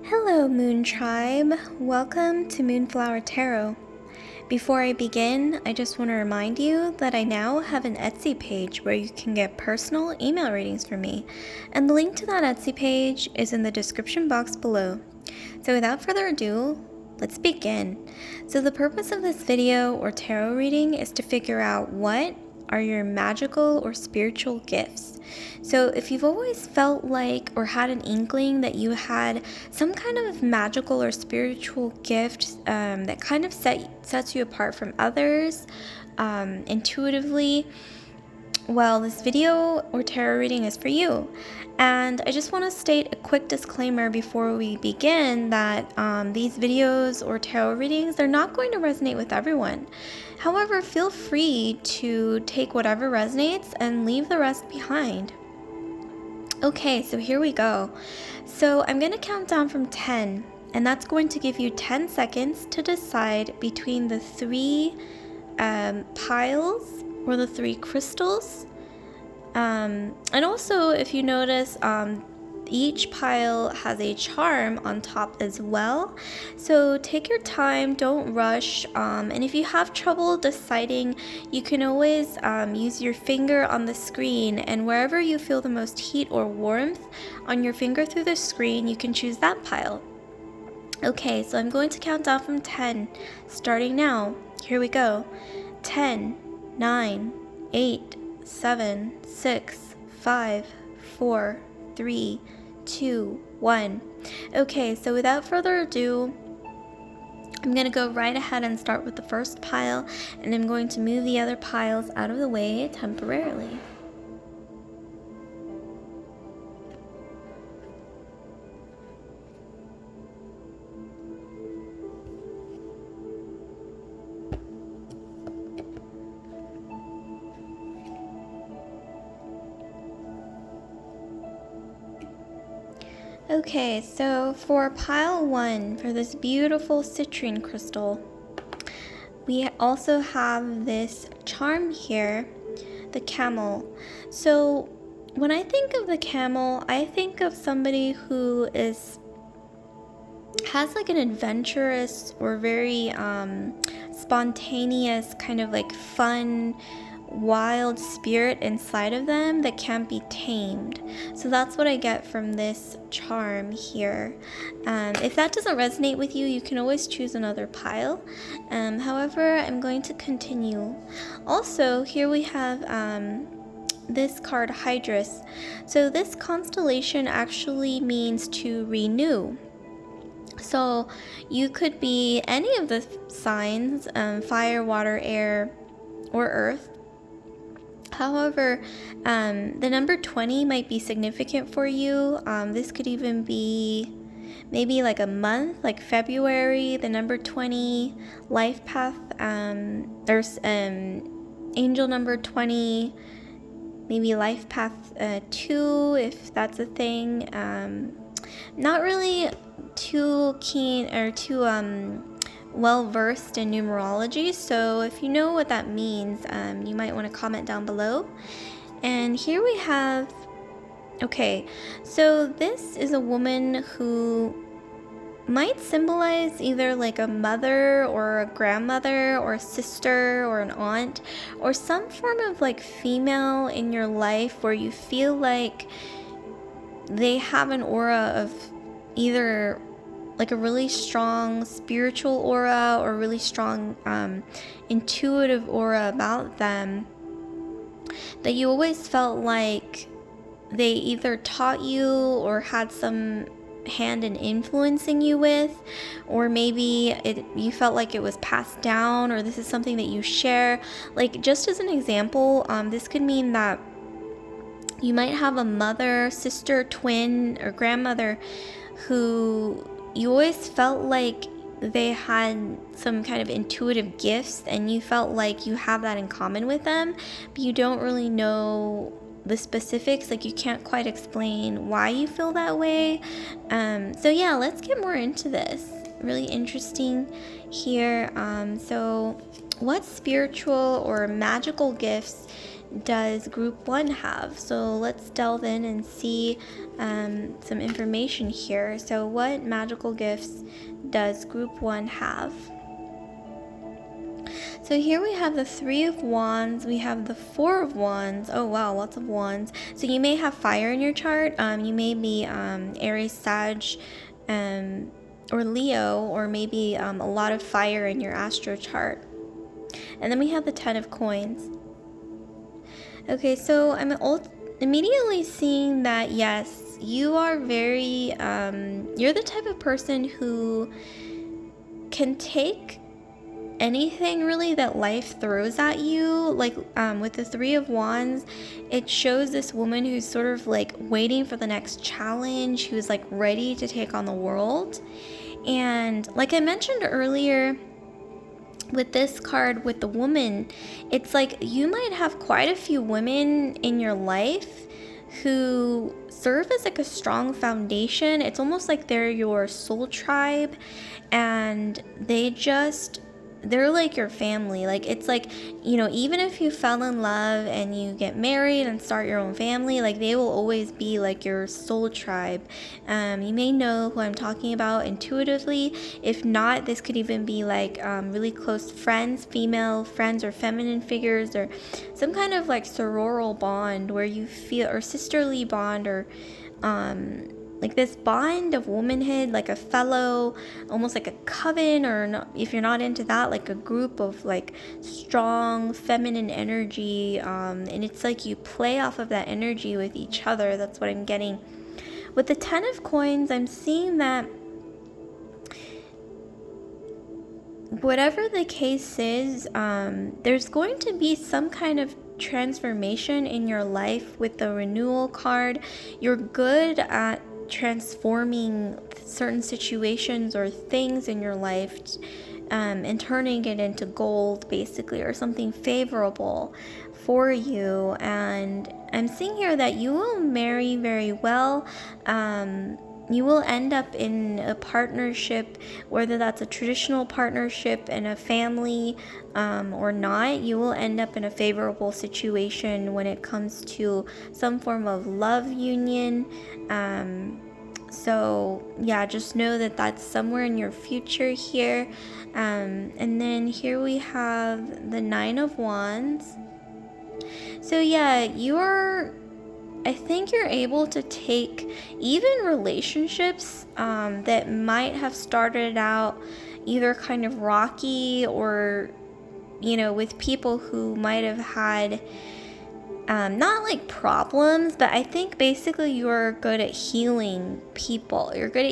Hello, Moon Tribe. Welcome to Moonflower Tarot. Before I begin, I just want to remind you that I now have an Etsy page where you can get personal email readings from me, and the link to that Etsy page is in the description box below. So without further ado, let's begin. So the purpose of this video or tarot reading is to figure out what are your magical or spiritual gifts. So if you've always felt like or had an inkling that you had some kind of magical or spiritual gift that kind of sets you apart from others intuitively, well, this video or tarot reading is for you. And I just want to state a quick disclaimer before we begin that these videos or tarot readings, they're not going to resonate with everyone. However, feel free to take whatever resonates and leave the rest behind. Okay, so here we go. So I'm going to count down from 10, and that's going to give you 10 seconds to decide between the three piles or the three crystals. And also, if you notice, each pile has a charm on top as well. So take your time, don't rush. And if you have trouble deciding, you can always use your finger on the screen, and wherever you feel the most heat or warmth on your finger through the screen, you can choose that pile. Okay, so I'm going to count down from 10, starting now. Here we go. 10, 9, 8, 7, 6, 5, 4, 3, 2, 1. Okay, so without further ado, I'm going to go right ahead and start with the first pile, and I'm going to move the other piles out of the way temporarily. Okay, so for pile 1, for this beautiful citrine crystal, we also have this charm here, the camel. So when I think of the camel, I think of somebody who has like an adventurous or very spontaneous, kind of like fun, wild spirit inside of them that can't be tamed. So that's what I get from this charm here. If that doesn't resonate with you, you can always choose another pile. However, I'm going to continue. Also, here we have this card, Hydrus. So this constellation actually means to renew. So you could be any of the signs, fire, water, air, or earth. However, the number 20 might be significant for you. This could even be maybe like a month, like February, the number 20, life path, there's angel number 20, maybe life path 2, if that's a thing. Not really too keen or too well versed in numerology, so if you know what that means, you might want to comment down below. And here we have, okay, so this is a woman who might symbolize either like a mother or a grandmother or a sister or an aunt, or some form of like female in your life where you feel like they have an aura of either like a really strong spiritual aura or really strong intuitive aura about them, that you always felt like they either taught you or had some hand in influencing you with, or maybe you felt like it was passed down, or this is something that you share. Like, just as an example, this could mean that you might have a mother, sister, twin, or grandmother who you always felt like they had some kind of intuitive gifts, and you felt like you have that in common with them, but you don't really know the specifics. Like, you can't quite explain why you feel that way. So yeah, let's get more into this. Really interesting here. So what spiritual or magical gifts does group 1 have? So let's delve in and see some information here. So what magical gifts does group 1 have? So here we have the 3 of Wands, we have the 4 of Wands. Oh wow, lots of Wands. So you may have fire in your chart. You may be Aries, Sag, or Leo, or maybe a lot of fire in your astro chart. And then we have the 10 of Coins. Okay, so I'm immediately seeing that, yes, you are very, you're the type of person who can take anything really that life throws at you. Like with the 3 of Wands, it shows this woman who's sort of like waiting for the next challenge, who's like ready to take on the world. And like I mentioned earlier, with this card, with the woman, it's like you might have quite a few women in your life who serve as like a strong foundation. It's almost like they're your soul tribe, and they're like your family. Like it's like, you know, even if you fell in love and you get married and start your own family, like they will always be like your soul tribe. You may know who I'm talking about intuitively. If not, this could even be like really close friends, female friends or feminine figures, or some kind of like sororal bond where you feel, or sisterly bond, or like this bond of womanhood, like a fellow, almost like a coven, or not, if you're not into that, like a group of like strong feminine energy, and it's like you play off of that energy with each other. That's what I'm getting. With the 10 of Coins, I'm seeing that whatever the case is, there's going to be some kind of transformation in your life with the renewal card. You're good at transforming certain situations or things in your life, and turning it into gold, basically, or something favorable for you. And I'm seeing here that you will marry very well. You will end up in a partnership, whether that's a traditional partnership in a family or not. You will end up in a favorable situation when it comes to some form of love union. So yeah, just know that that's somewhere in your future here. And then here we have the 9 of Wands. So yeah, I think you're able to take even relationships that might have started out either kind of rocky, or, you know, with people who might have had not like problems, but I think basically you're good at healing people. You're good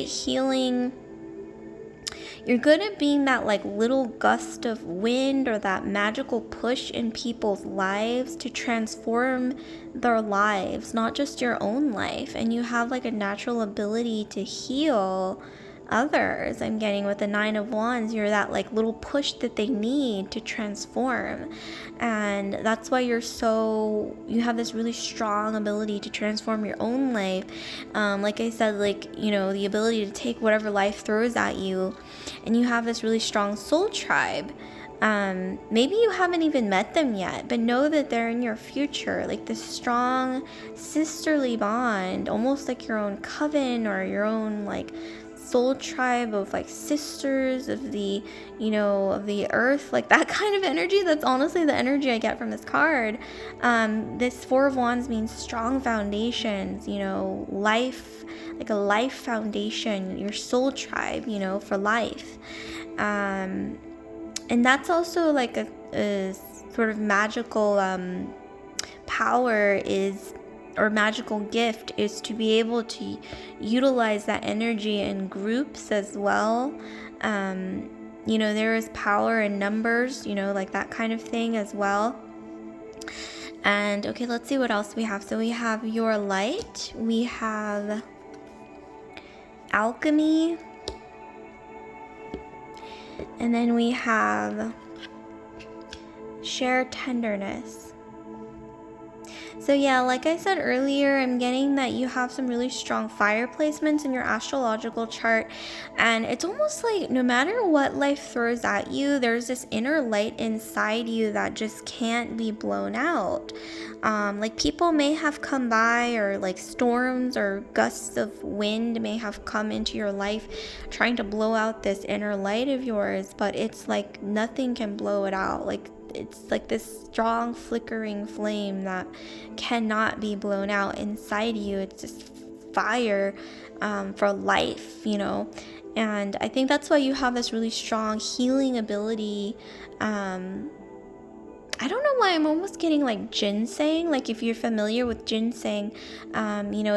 at being that like little gust of wind, or that magical push in people's lives to transform their lives, not just your own life. And you have like a natural ability to heal others. I'm getting with the 9 of Wands, you're that like little push that they need to transform. And that's why you have this really strong ability to transform your own life. Like I said, like, you know, the ability to take whatever life throws at you. And you have this really strong soul tribe. Maybe you haven't even met them yet, but know that they're in your future, like this strong sisterly bond, almost like your own coven, or your own like soul tribe of like sisters of the, you know, of the earth, like that kind of energy. That's honestly the energy I get from this card. This 4 of Wands means strong foundations, you know, life, like a life foundation, your soul tribe, you know, for life. And that's also like a sort of magical power is, or magical gift is, to be able to utilize that energy in groups as well. You know, there is power in numbers, you know, like that kind of thing as well. And okay, let's see what else we have. So we have your light, we have alchemy, and then we have share tenderness. So yeah, like I said earlier, I'm getting that you have some really strong fire placements in your astrological chart. And it's almost like no matter what life throws at you, there's this inner light inside you that just can't be blown out. Like people may have come by, or like storms or gusts of wind may have come into your life trying to blow out this inner light of yours, but it's like nothing can blow it out. Like it's like this strong flickering flame that cannot be blown out inside you. It's just fire for life, you know. And I think that's why you have this really strong healing ability. I don't know why I'm almost getting like ginseng. Like if you're familiar with ginseng, you know,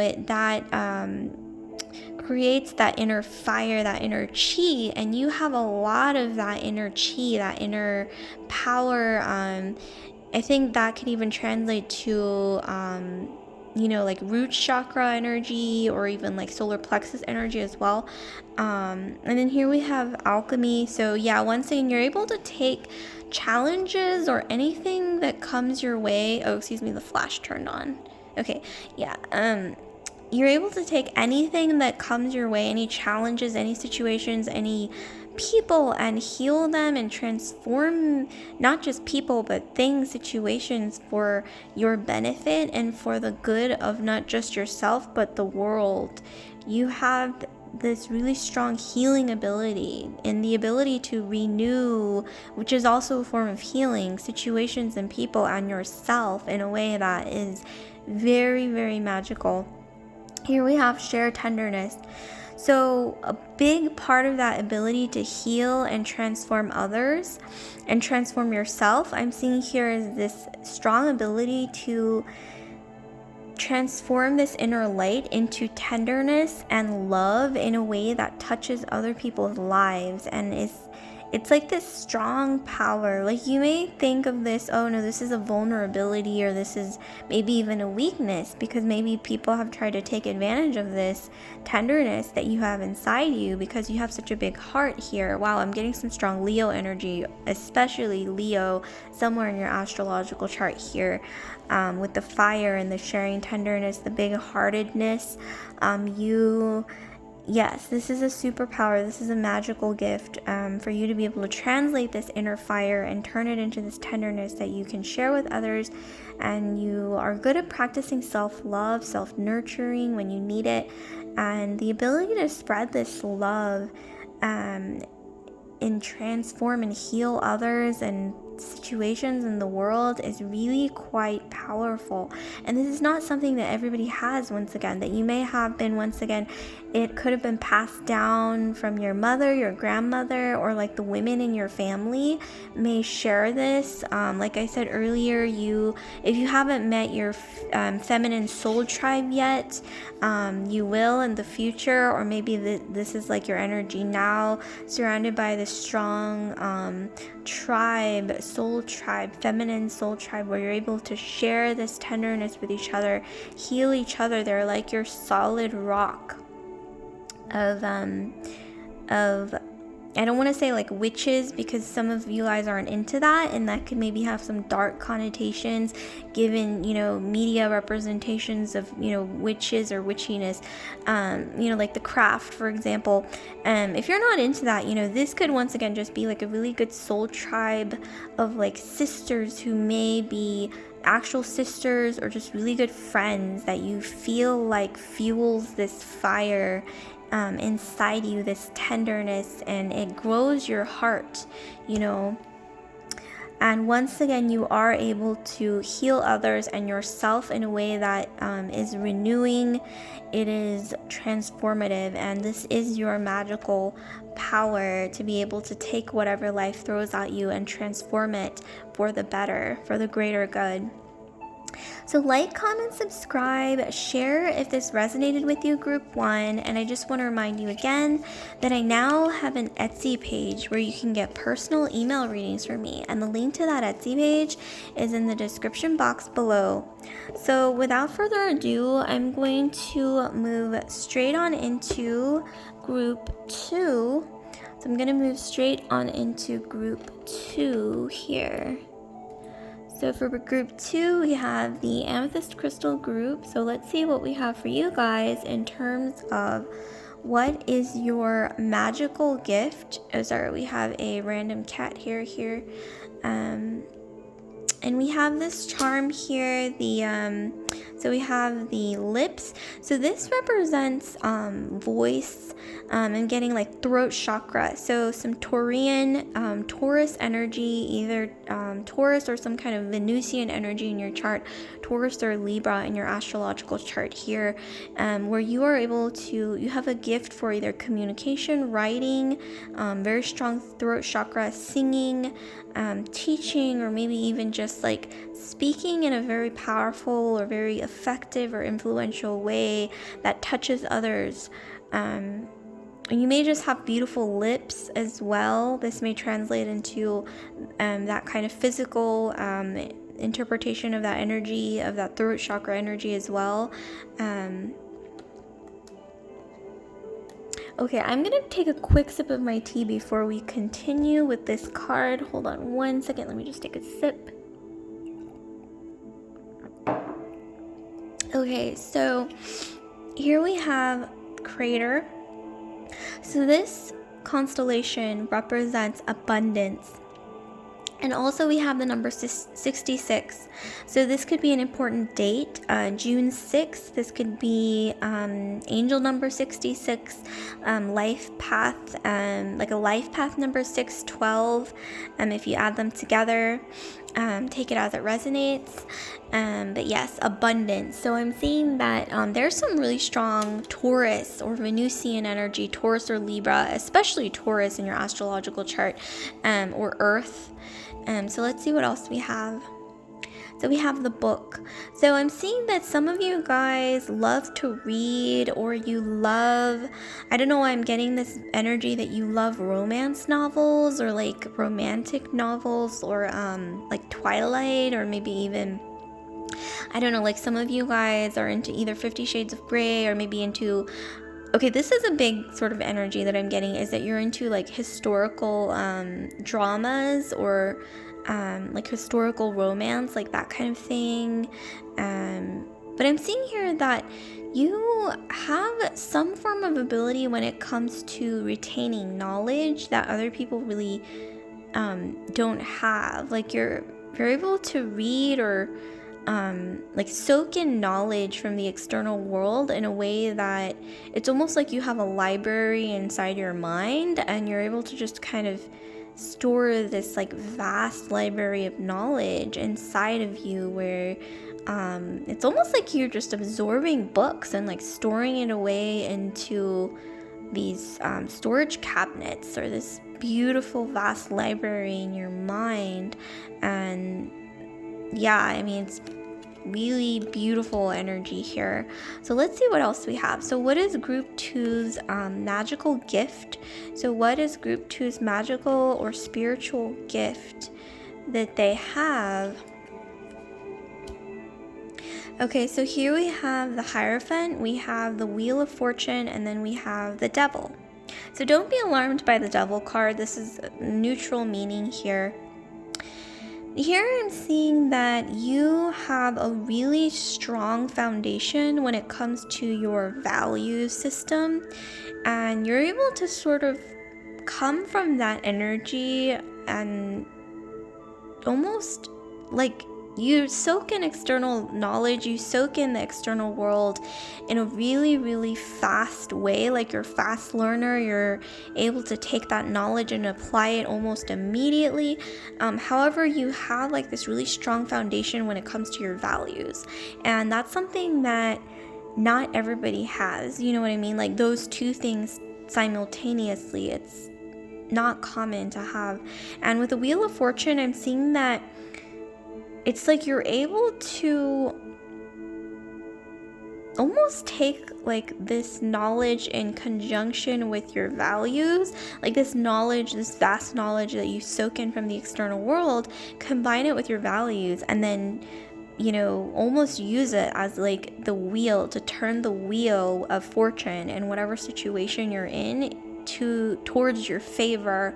creates that inner fire, that inner chi, and you have a lot of that inner chi, that inner power. I think that could even translate to, you know, like root chakra energy, or even like solar plexus energy as well. And then here we have alchemy. So yeah, once again, you're able to take challenges or anything that comes your way. Oh, excuse me, the flash turned on. Okay, yeah. You're able to take anything that comes your way, any challenges, any situations, any people, and heal them and transform not just people but things, situations, for your benefit and for the good of not just yourself but the world. You have this really strong healing ability and the ability to renew, which is also a form of healing, situations and people and yourself in a way that is very, very magical. Here we have shared tenderness. So a big part of that ability to heal and transform others and transform yourself, I'm seeing here, is this strong ability to transform this inner light into tenderness and love in a way that touches other people's lives, and it's like this strong power. Like you may think of this, oh no, this is a vulnerability, or this is maybe even a weakness, because maybe people have tried to take advantage of this tenderness that you have inside you because you have such a big heart here. Wow, I'm getting some strong Leo energy, especially Leo somewhere in your astrological chart here, with the fire and the sharing tenderness, the big heartedness. Yes, this is a superpower. This is a magical gift for you to be able to translate this inner fire and turn it into this tenderness that you can share with others. And you are good at practicing self-love, self-nurturing when you need it. And the ability to spread this love and transform and heal others and situations in the world is really quite powerful. And this is not something that everybody has, once again, that you may have been, once again, it could have been passed down from your mother, your grandmother, or like the women in your family may share this. Like I said earlier, if you haven't met your feminine soul tribe yet, you will in the future, or maybe this is like your energy now, surrounded by this strong tribe, soul tribe, feminine soul tribe, where you're able to share this tenderness with each other, heal each other. They're like your solid rock of I don't want to say like witches, because some of you guys aren't into that, and that could maybe have some dark connotations given, you know, media representations of, you know, witches or witchiness, you know, like The Craft, for example. If you're not into that, you know, this could once again just be like a really good soul tribe of like sisters who may be actual sisters or just really good friends that you feel like fuels this fire inside you, this tenderness, and it grows your heart, you know. And once again, you are able to heal others and yourself in a way that is renewing, it is transformative, and this is your magical power to be able to take whatever life throws at you and transform it for the better, for the greater good. So like, comment, subscribe, share if this resonated with you, group 1. And I just want to remind you again that I now have an Etsy page where you can get personal email readings from me. And the link to that Etsy page is in the description box below. So without further ado, I'm going to move straight on into group 2. So I'm going to move straight on into group 2 here. So for group 2, we have the amethyst crystal group. So let's see what we have for you guys in terms of what is your magical gift. Oh, sorry, we have a random cat here. And we have this charm here, so we have the lips. So this represents voice and getting like throat chakra. So some Taurian, Taurus energy, either Taurus or some kind of Venusian energy in your chart, Taurus or Libra in your astrological chart here, where you are able to, you have a gift for either communication, writing, very strong throat chakra, singing, teaching, or maybe even just like speaking in a very powerful or very effective or influential way that touches others. You may just have beautiful lips as well. This may translate into that kind of physical interpretation of that energy, of that throat chakra energy as well. Okay, I'm gonna take a quick sip of my tea before we continue with this card. Hold on one second, let me just take a sip. Okay, so here we have Crater. So this constellation represents abundance. And also we have the number 66. So this could be an important date, June 6th. This could be angel number 66, life path, like a life path number 612. If you add them together, take it as it resonates. But yes, abundance. So I'm seeing that there's some really strong Taurus or Venusian energy, Taurus or Libra, especially Taurus in your astrological chart, or Earth. So let's see what else we have. So we have the book. So I'm seeing that some of you guys love to read, or you love, I don't know why I'm getting this energy that you love romance novels, or like romantic novels, or like Twilight, or maybe even, I don't know, like some of you guys are into either 50 Shades of Grey, or maybe into, okay, this is a big sort of energy that I'm getting, is that you're into like historical dramas, or like historical romance, like that kind of thing. But I'm seeing here that you have some form of ability when it comes to retaining knowledge that other people really don't have. Like you're able to read, or like soak in knowledge from the external world in a way that it's almost like you have a library inside your mind, and you're able to just kind of store this like vast library of knowledge inside of you, where it's almost like you're just absorbing books and like storing it away into these storage cabinets, or this beautiful vast library in your mind. And yeah, I mean, it's really beautiful energy here. So let's see what else we have. So what is group 2's magical gift? So what is group 2's magical or spiritual gift that they have? Okay, so here we have the Hierophant, we have the Wheel of Fortune, and then we have the Devil. So don't be alarmed by the Devil card. This is neutral meaning here. Here I'm seeing that you have a really strong foundation when it comes to your value system, and you're able to sort of come from that energy and almost like you soak in external knowledge, you soak in the external world in a really, really fast way. Like you're a fast learner, you're able to take that knowledge and apply it almost immediately. However, you have like this really strong foundation when it comes to your values. And that's something that not everybody has, you know what I mean? Like those two things simultaneously, it's not common to have. And with the Wheel of Fortune, I'm seeing that it's like you're able to almost take like this knowledge in conjunction with your values, like this knowledge, this vast knowledge that you soak in from the external world, combine it with your values, and then, you know, almost use it as like the wheel to turn the wheel of fortune in whatever situation you're in towards your favor,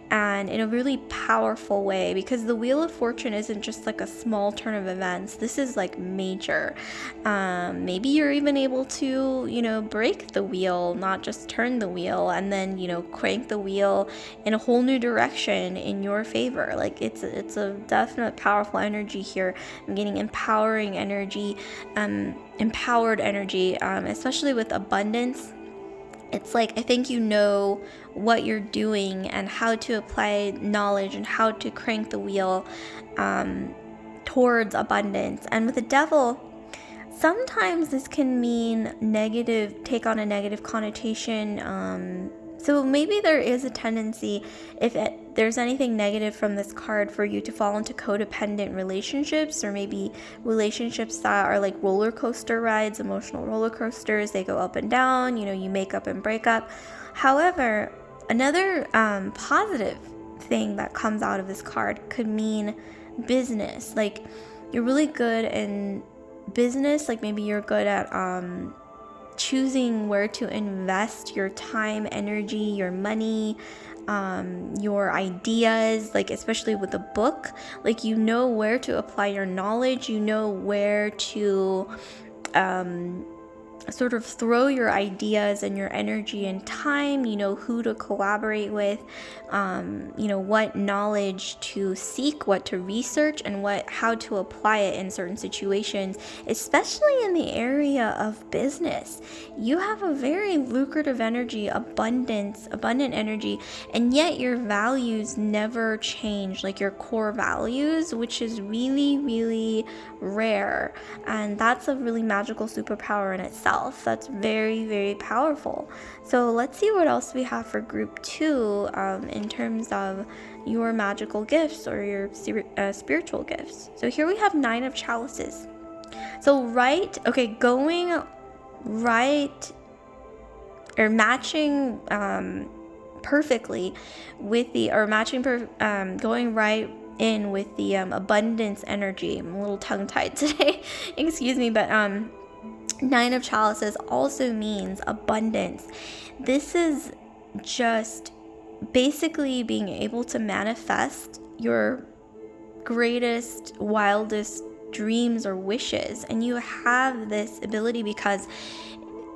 and in a really powerful way, because the Wheel of Fortune isn't just like a small turn of events. This is like major. Maybe you're even able to, break the wheel, not just turn the wheel, and then, crank the wheel in a whole new direction in your favor. Like it's a definite powerful energy here. I'm getting empowering energy, empowered energy, especially with abundance. It's like, I think you know what you're doing and how to apply knowledge and how to crank the wheel towards abundance. And with the Devil, sometimes this can mean take on a negative connotation. So maybe there is a tendency, if there's anything negative from this card, for you to fall into codependent relationships, or maybe relationships that are like roller coaster rides, emotional roller coasters. They go up and down, you make up and break up. However, another positive thing that comes out of this card could mean business. Like you're really good in business, like maybe you're good at choosing where to invest your time, energy, your money, your ideas, like especially with a book, like where to apply your knowledge, where to sort of throw your ideas and your energy and time, who to collaborate with, what knowledge to seek, what to research, and how to apply it in certain situations, especially in the area of business. You have a very lucrative energy, abundant energy, and yet your values never change, like your core values, which is really, really rare. And that's a really magical superpower in itself. That's very, very powerful. So let's see what else we have for group 2 in terms of your magical gifts or your spiritual gifts. So here we have 9 of Chalices. So going right, or matching perfectly with going right in with the abundance energy. I'm a little tongue-tied today. Excuse me, but 9 of Chalices also means abundance. This is just basically being able to manifest your greatest, wildest dreams or wishes. And you have this ability because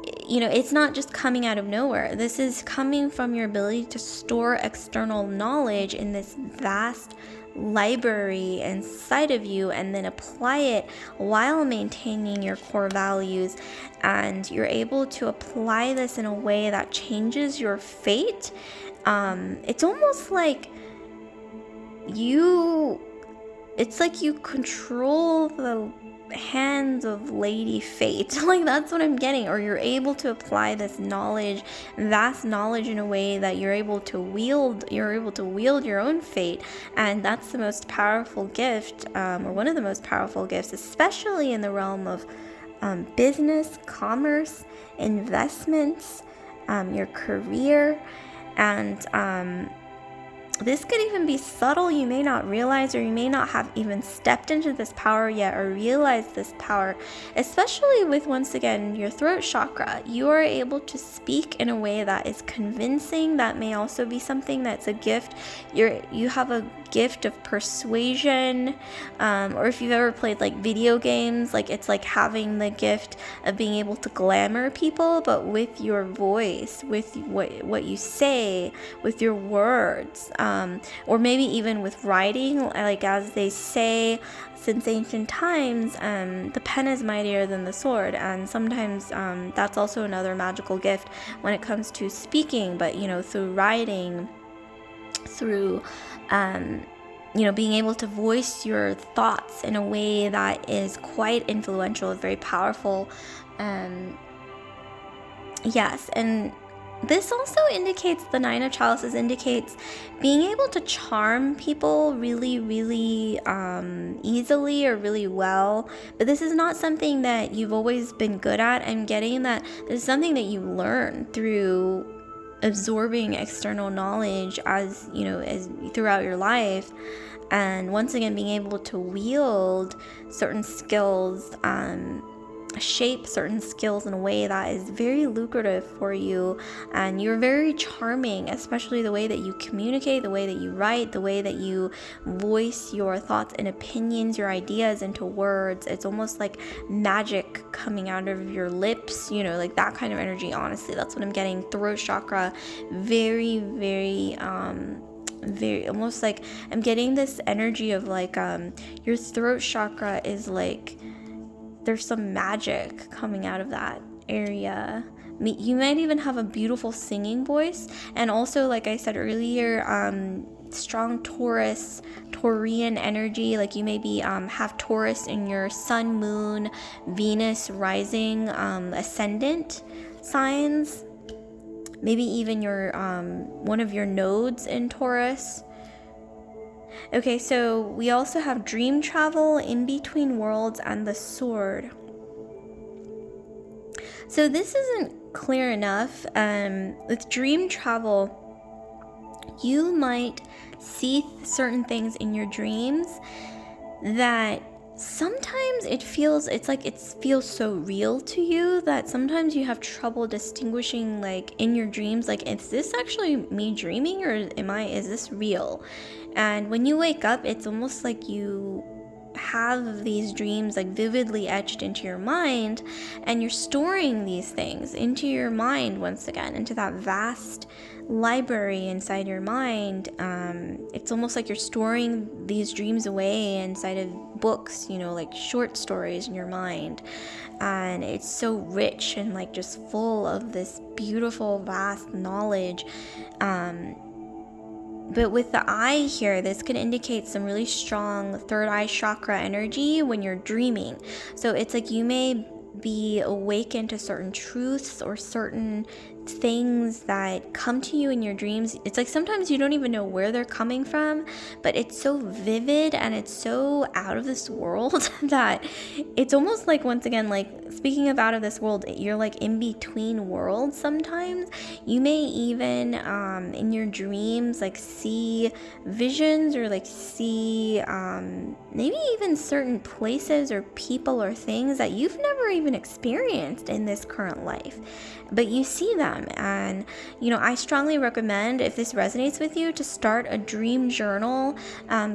it's not just coming out of nowhere. This is coming from your ability to store external knowledge in this vast library inside of you, and then apply it while maintaining your core values. And you're able to apply this in a way that changes your fate. It's almost like it's like you control the hands of Lady Fate. Like that's what I'm getting. Or you're able to apply this knowledge, vast knowledge, in a way that you're able to wield your own fate. And that's the most powerful gift, or one of the most powerful gifts, especially in the realm of business, commerce, investments, your career. And this could even be subtle. You may not realize, or you may not have even stepped into this power yet, or realized this power, especially with, once again, your throat chakra. You are able to speak in a way that is convincing. That may also be something that's a gift. You have a gift of persuasion, or if you've ever played like video games, like it's like having the gift of being able to glamour people, but with your voice, with what you say, with your words. Or maybe even with writing, like as they say since ancient times, the pen is mightier than the sword. And sometimes that's also another magical gift when it comes to speaking, but through writing, through being able to voice your thoughts in a way that is quite influential, very powerful. Yes, and this also indicates, the 9 of Chalices indicates being able to charm people really, really easily or really well. But this is not something that you've always been good at. I'm getting that this is something that you learn through absorbing external knowledge as throughout your life. And once again, being able to wield certain skills shape certain skills in a way that is very lucrative for you, and you're very charming, especially the way that you communicate, the way that you write, the way that you voice your thoughts and opinions, your ideas into words. It's almost like magic coming out of your lips, like that kind of energy. Honestly, that's what I'm getting. Throat chakra, very, very very, almost like I'm getting this energy of like your throat chakra is like there's some magic coming out of that area. You might even have a beautiful singing voice, and also, like I said earlier, strong Taurian energy. Like you maybe have Taurus in your sun, moon, Venus, rising, ascendant signs. Maybe even your one of your nodes in Taurus. Okay, so we also have dream travel, in between worlds, and the sword. So this isn't clear enough. With dream travel, you might see certain things in your dreams that sometimes it feels so real to you that sometimes you have trouble distinguishing, like in your dreams, like, is this actually me dreaming, or is this real? And when you wake up, it's almost like you have these dreams like vividly etched into your mind, and you're storing these things into your mind once again, into that vast library inside your mind. It's almost like you're storing these dreams away inside of books, like short stories in your mind, and it's so rich and like just full of this beautiful vast knowledge. But with the eye here, this could indicate some really strong third eye chakra energy when you're dreaming. So it's like you may be awakened to certain truths or certain things that come to you in your dreams. It's like sometimes you don't even know where they're coming from, but it's so vivid and it's so out of this world that it's almost like, once again, like speaking of out of this world, you're like in between worlds sometimes. You may even in your dreams like see visions, or like see maybe even certain places or people or things that you've never even experienced in this current life, but you see them. And I strongly recommend, if this resonates with you, to start a dream journal.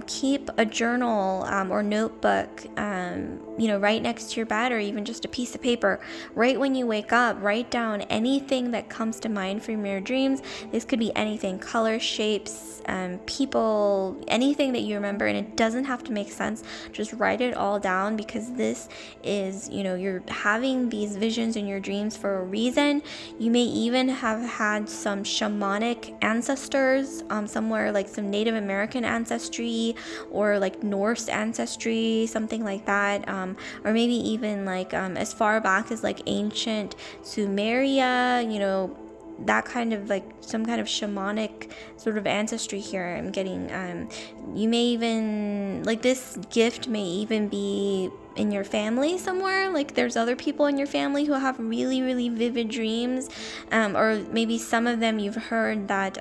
Keep a journal or notebook right next to your bed, or even just a piece of paper. Right when you wake up, write down anything that comes to mind from your dreams. This could be anything: color, shapes, people, anything that you remember, and it doesn't have to make sense. Just write it all down, because this is, you're having these visions in your dreams for a reason. You may even have had some shamanic ancestors somewhere, like some Native American ancestry, or like Norse ancestry, something like that, or maybe even like as far back as like ancient Sumeria, that kind of like some kind of shamanic sort of ancestry here. I'm getting you may even, like, this gift may even be in your family somewhere. Like there's other people in your family who have really, really vivid dreams, or maybe some of them you've heard that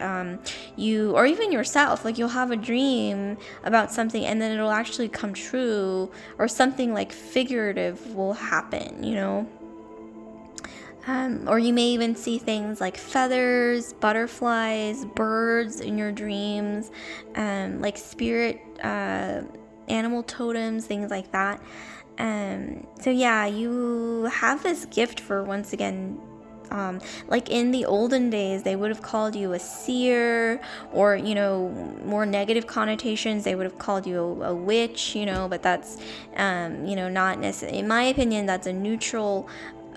you, or even yourself, like you'll have a dream about something and then it'll actually come true, or something like figurative will happen, or you may even see things like feathers, butterflies, birds in your dreams, like spirit animal totems, things like that. So yeah, you have this gift for, once again, like in the olden days, they would have called you a seer, or, more negative connotations, they would have called you a witch, but that's, not necessarily, in my opinion, that's a neutral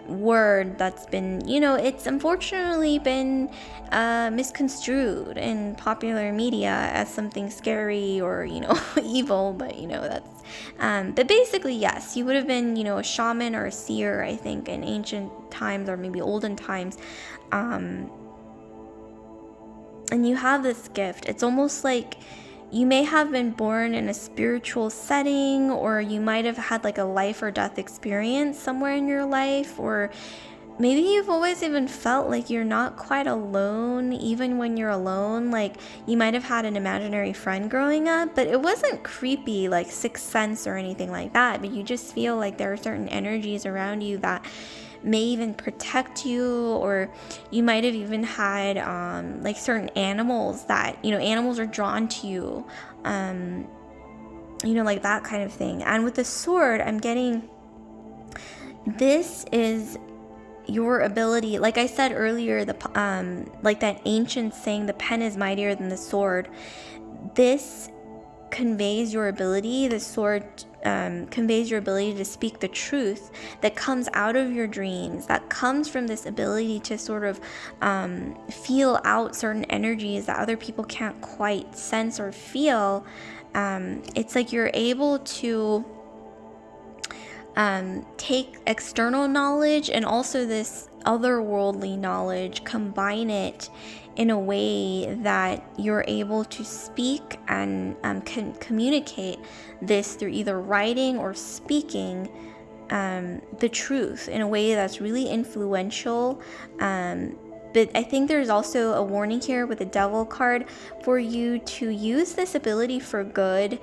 word that's been, it's unfortunately been misconstrued in popular media as something scary or, evil, but, that's, but basically, yes, you would have been, a shaman or a seer, I think, in ancient times, or maybe olden times, and you have this gift. It's almost like you may have been born in a spiritual setting, or you might have had like a life or death experience somewhere in your life, or maybe you've always even felt like you're not quite alone, even when you're alone. Like you might have had an imaginary friend growing up, but it wasn't creepy like Sixth Sense or anything like that. But you just feel like there are certain energies around you that may even protect you, or you might have even had like certain animals that, animals are drawn to you, like that kind of thing. And with the sword, I'm getting this is your ability, like I said earlier, like that ancient saying, the pen is mightier than the sword. This conveys your ability, the sword conveys your ability to speak the truth that comes out of your dreams, that comes from this ability to sort of feel out certain energies that other people can't quite sense or feel. It's like you're able to take external knowledge and also this otherworldly knowledge, combine it in a way that you're able to speak and can communicate this through either writing or speaking the truth in a way that's really influential. But I think there's also a warning here with the Devil card for you to use this ability for good,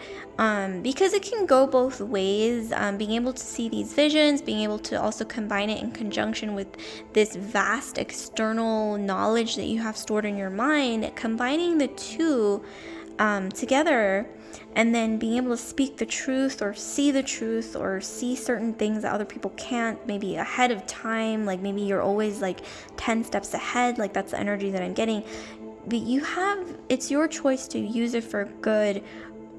because it can go both ways. Being able to see these visions, being able to also combine it in conjunction with this vast external knowledge that you have stored in your mind, combining the two together, and then being able to speak the truth or see certain things that other people can't, maybe ahead of time, like maybe you're always like 10 steps ahead, like that's the energy that I'm getting. But it's your choice to use it for good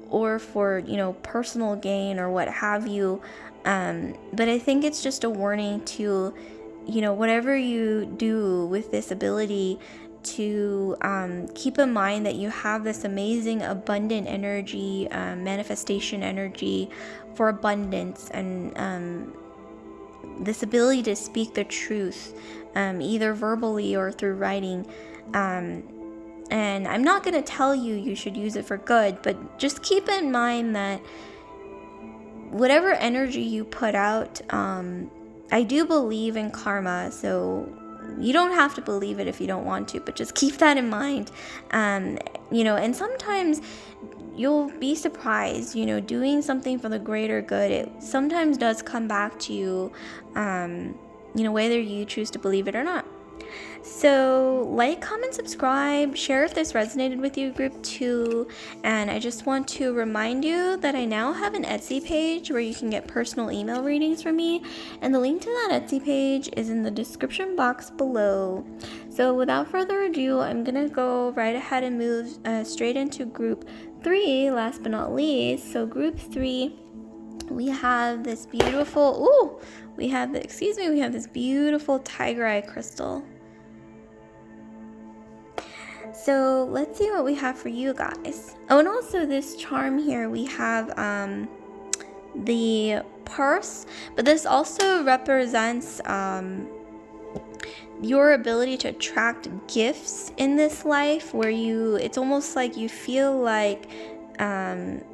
or for, personal gain or what have you. But I think it's just a warning to, whatever you do with this ability, to keep in mind that you have this amazing abundant energy, manifestation energy for abundance, and this ability to speak the truth, either verbally or through writing. And I'm not going to tell you should use it for good, but just keep in mind that whatever energy you put out, I do believe in karma, so you don't have to believe it if you don't want to, but just keep that in mind. And sometimes you'll be surprised, doing something for the greater good, it sometimes does come back to you, whether you choose to believe it or not. So like, comment, subscribe, share if this resonated with you, group 2. And I just want to remind you that I now have an Etsy page where you can get personal email readings from me, and the link to that Etsy page is in the description box below. So without further ado, I'm gonna go right ahead and move straight into group 3, last but not least. So group 3, we have this beautiful we have this beautiful tiger eye crystal. So let's see what we have for you guys. Oh, and also this charm here, we have the purse, but this also represents your ability to attract gifts in this life, where it's almost like you feel like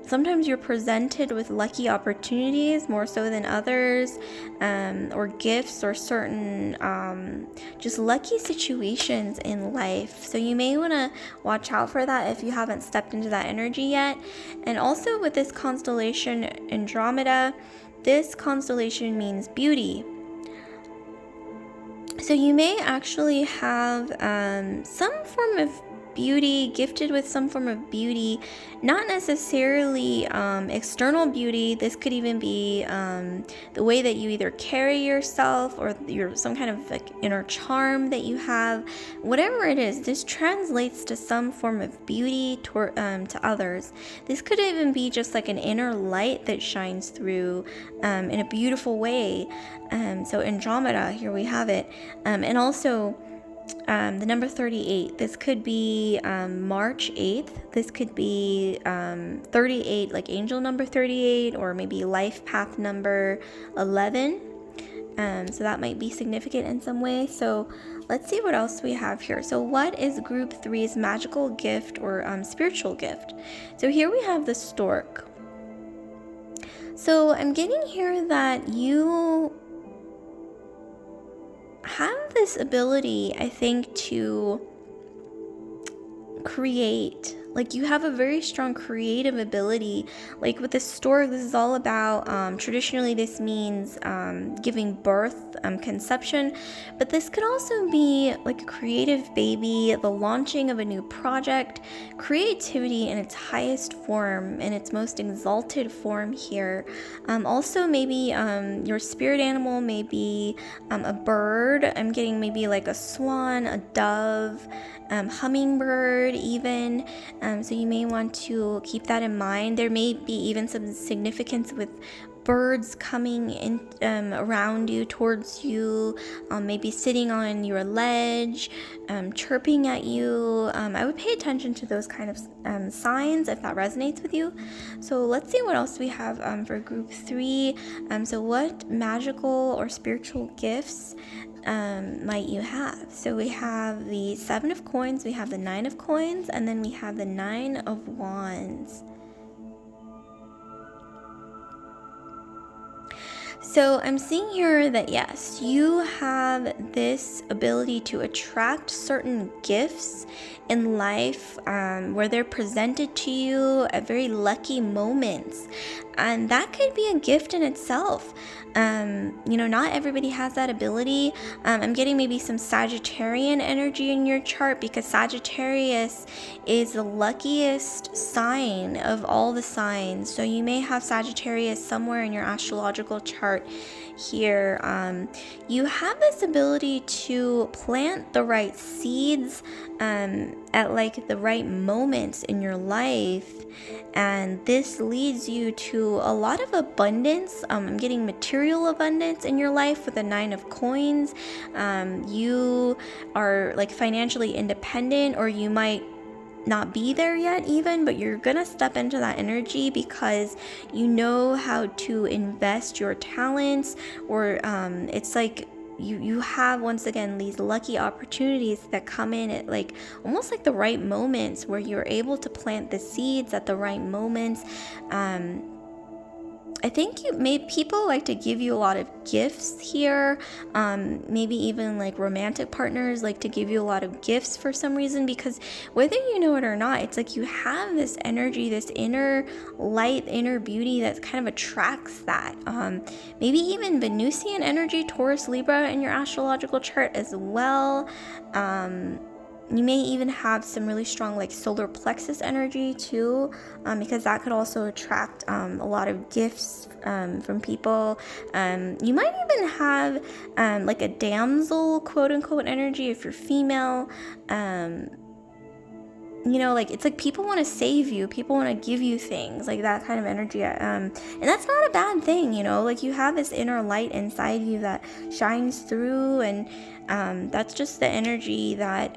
sometimes you're presented with lucky opportunities more so than others, or gifts, or certain just lucky situations in life. So you may want to watch out for that if you haven't stepped into that energy yet. And also with this constellation Andromeda, this constellation means beauty. So you may actually have some form of beauty, gifted with some form of beauty, not necessarily external beauty. This could even be the way that you either carry yourself, or some kind of like inner charm that you have. Whatever it is, this translates to some form of beauty to others. This could even be just like an inner light that shines through in a beautiful way. So Andromeda, here we have it. And also the number 38, this could be March 8th. This could be 38, like angel number 38, or maybe life path number 11. So that might be significant in some way. So let's see what else we have here. So what is group 3's magical gift or spiritual gift? So here we have the stork. So I'm getting here that you have this ability, I think, to create. Like, you have a very strong creative ability. Like with this story, this is all about, traditionally this means giving birth, conception, but this could also be like a creative baby, the launching of a new project, creativity in its highest form, in its most exalted form here. Also maybe your spirit animal may be a bird. I'm getting maybe like a swan, a dove, hummingbird even. So you may want to keep that in mind. There may be even some significance with birds coming in around you, towards you, maybe sitting on your ledge, chirping at you. I would pay attention to those kind of signs if that resonates with you. So let's see what else we have for group 3. So what magical or spiritual gifts might you have? So we have the 7 of coins, we have the 9 of coins, and then we have the 9 of wands. So I'm seeing here that yes, you have this ability to attract certain gifts in life where they're presented to you at very lucky moments. And that could be a gift in itself. Not everybody has that ability. I'm getting maybe some Sagittarian energy in your chart, because Sagittarius is the luckiest sign of all the signs. So you may have Sagittarius somewhere in your astrological chart here. You have this ability to plant the right seeds at like the right moments in your life, and this leads you to a lot of abundance. I'm getting material abundance in your life with the 9 of coins. You are like financially independent, or you might not be there yet even, but you're gonna step into that energy because you know how to invest your talents, or it's like you have, once again, these lucky opportunities that come in at like almost like the right moments, where you're able to plant the seeds at the right moments. I think people like to give you a lot of gifts here. Maybe even like romantic partners like to give you a lot of gifts for some reason, because whether you know it or not, it's like you have this energy, this inner light, inner beauty that kind of attracts that. Maybe even Venusian energy, Taurus, Libra in your astrological chart as well. You may even have some really strong like solar plexus energy too, because that could also attract a lot of gifts from people. You might even have like a damsel, quote unquote, energy if you're female. Like it's like people want to save you, people want to give you things, like that kind of energy. And that's not a bad thing, like you have this inner light inside you that shines through, and that's just the energy that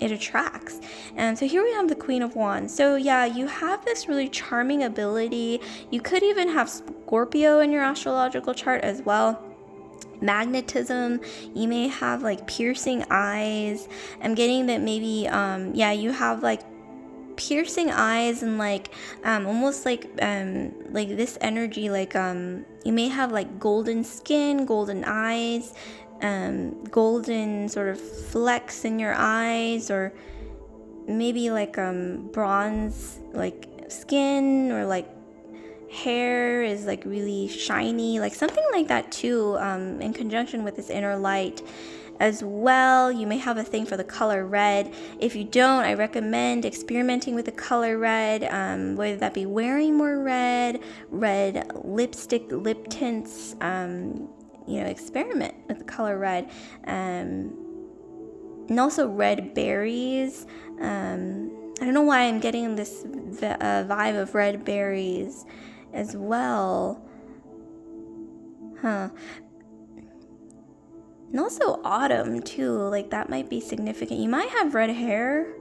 it attracts. And so here we have the Queen of Wands. So yeah, you have this really charming ability. You could even have Scorpio in your astrological chart as well. Magnetism. You may have like piercing eyes. I'm getting that maybe you have like piercing eyes, and like almost like this energy, like you may have like golden skin, golden eyes, golden sort of flecks in your eyes, or maybe like bronze like skin, or like hair is like really shiny, like something like that too, in conjunction with this inner light as well. You may have a thing for the color red. If you don't, I recommend experimenting with the color red, whether that be wearing more red lipstick, lip tints, experiment with the color red, and also red berries. I don't know why I'm getting this vibe of red berries as well. And also autumn too, like that might be significant. You might have red hair,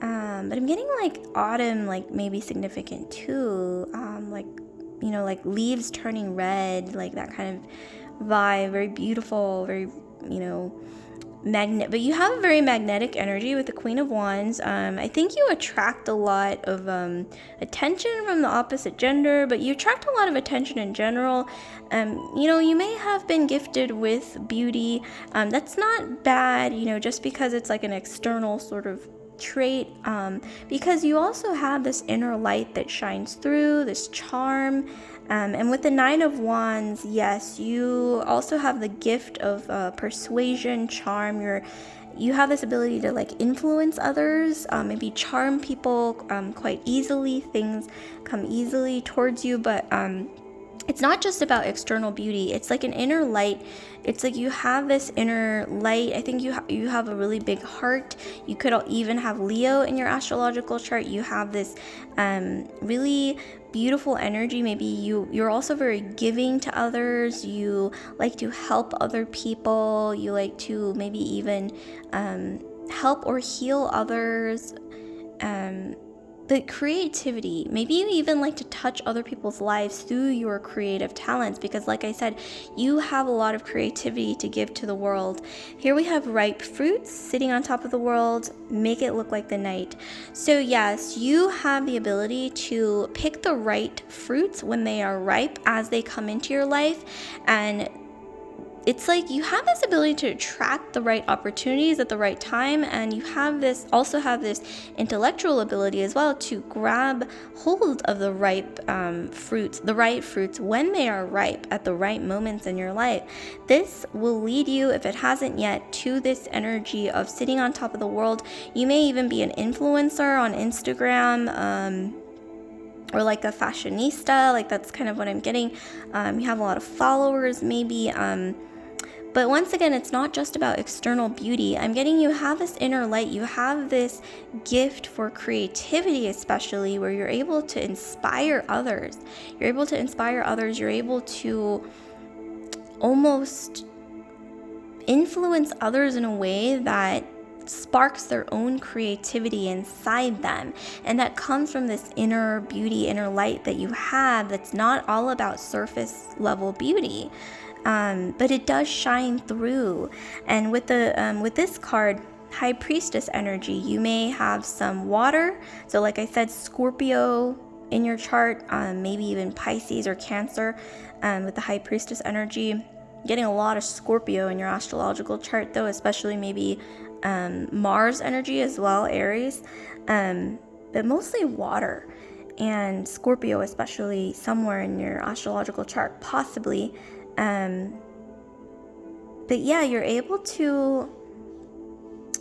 but I'm getting like autumn, like maybe significant too. Like leaves turning red, like that kind of vibe. Very beautiful, very but you have a very magnetic energy with the Queen of Wands. I think you attract a lot of attention from the opposite gender, but you attract a lot of attention in general. You may have been gifted with beauty. That's not bad, just because it's like an external sort of trait, because you also have this inner light that shines through, this charm. And with the Nine of Wands, yes, you also have the gift of persuasion, charm. You have this ability to like influence others, maybe charm people quite easily. Things come easily towards you, but it's not just about external beauty. It's like an inner light. It's like you have this inner light. I think you have a really big heart. You could even have Leo in your astrological chart. You have this really beautiful energy. Maybe you're also very giving to others. You like to help other people. You like to maybe even help or heal others. The creativity, maybe you even like to touch other people's lives through your creative talents, because like I said, you have a lot of creativity to give to the world. Here we have ripe fruits sitting on top of the world, make it look like the night. So yes, you have the ability to pick the right fruits when they are ripe as they come into your life, and it's like you have this ability to attract the right opportunities at the right time, and you also have this intellectual ability as well to grab hold of the ripe fruits when they are ripe at the right moments in your life. This will lead you, if it hasn't yet, to this energy of sitting on top of the world. You may even be an influencer on Instagram, or like a fashionista. Like that's kind of what I'm getting. You have a lot of followers maybe, but once again, it's not just about external beauty. I'm getting you have this inner light. You have this gift for creativity, especially, where you're able to inspire others. You're able to almost influence others in a way that sparks their own creativity inside them. And that comes from this inner beauty, inner light that you have, that's not all about surface level beauty. But it does shine through. And with this card, High Priestess energy, you may have some water. So like I said, Scorpio in your chart, maybe even Pisces or Cancer, with the High Priestess energy. Getting a lot of Scorpio in your astrological chart though, especially maybe Mars energy as well, Aries, but mostly water. And Scorpio especially somewhere in your astrological chart, possibly. But yeah, you're able to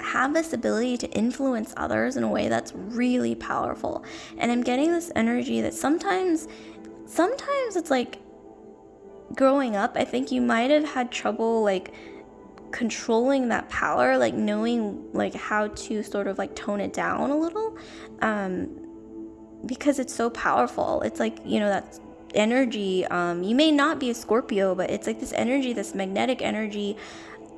have this ability to influence others in a way that's really powerful. And I'm getting this energy that sometimes it's like growing up, I think you might have had trouble like controlling that power, like knowing like how to sort of like tone it down a little, because it's so powerful. It's like, that's energy. You may not be a Scorpio, but it's like this energy, this magnetic energy,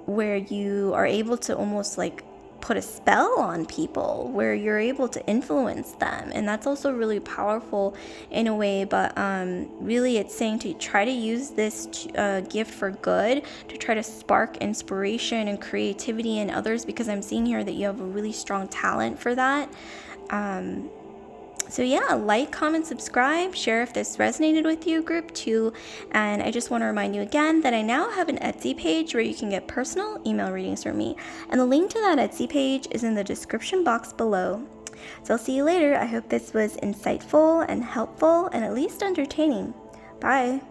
where you are able to almost like put a spell on people, where you're able to influence them. And that's also really powerful in a way. But really it's saying to try to use this gift for good, to try to spark inspiration and creativity in others, because I'm seeing here that you have a really strong talent for that. So yeah, like, comment, subscribe, share if this resonated with you, group 2. And I just want to remind you again that I now have an Etsy page where you can get personal email readings from me. And the link to that Etsy page is in the description box below. So I'll see you later. I hope this was insightful and helpful and at least entertaining. Bye.